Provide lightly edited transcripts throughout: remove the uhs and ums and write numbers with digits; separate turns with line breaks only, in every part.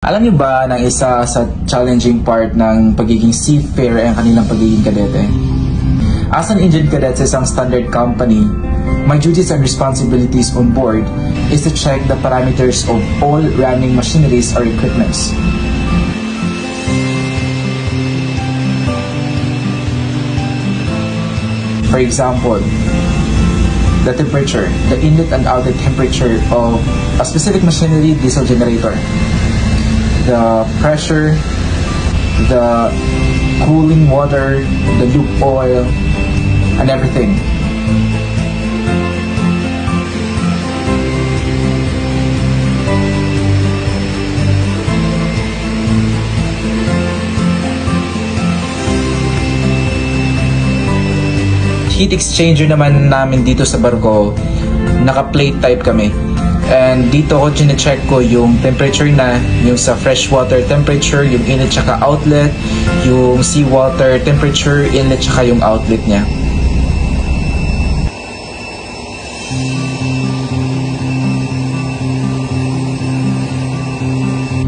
Alam niyo ba na isa sa challenging part ng pagiging seafarer ay ang kanilang pagiging kadete? As an engine cadet sa isang standard company, my duties and responsibilities on board is to check the parameters of all running machineries or equipments. For example, the temperature, the inlet and outlet temperature of a specific machinery diesel generator, the pressure, the cooling water, the lube oil, and everything. Heat exchanger naman namin dito sa barko, naka-plate type kami. And dito ko chine-check ko yung temperature na, yung sa freshwater temperature, yung inlet tsaka outlet, yung seawater temperature, inlet tsaka yung outlet niya.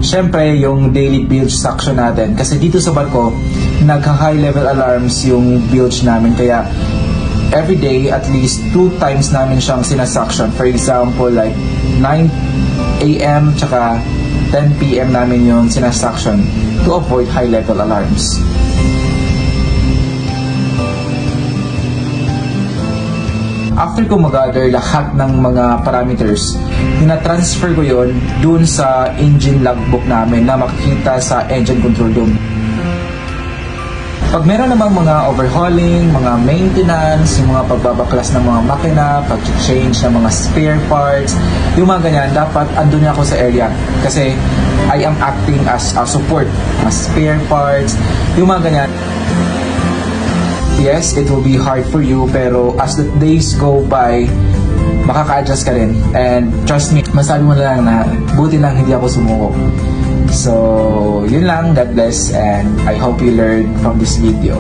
Siyempre, yung daily bilge suction natin. Kasi dito sa barko, nagka-high level alarms yung bilge namin. Kaya, every day, at least 2 times namin siyang sinasuction. For example, like 9 AM tsaka 10 PM namin yung sinasuction to avoid high-level alarms. After ko mag-gather lahat ng mga parameters, tina-transfer ko yon dun sa engine logbook namin na makikita sa engine control room. Pag meron namang mga overhauling, mga maintenance, yung mga pagbabaklas ng mga makina, pag-change ng mga spare parts, yung mga ganyan, dapat andun ako sa area. Kasi I am acting as a support, mga spare parts, yung mga ganyan. Yes, it will be hard for you, pero as the days go by, makaka-adjust ka rin. And trust me, masabi mo na lang na buti lang hindi ako sumuko. So, yun lang. God bless, and I hope you learned from this video.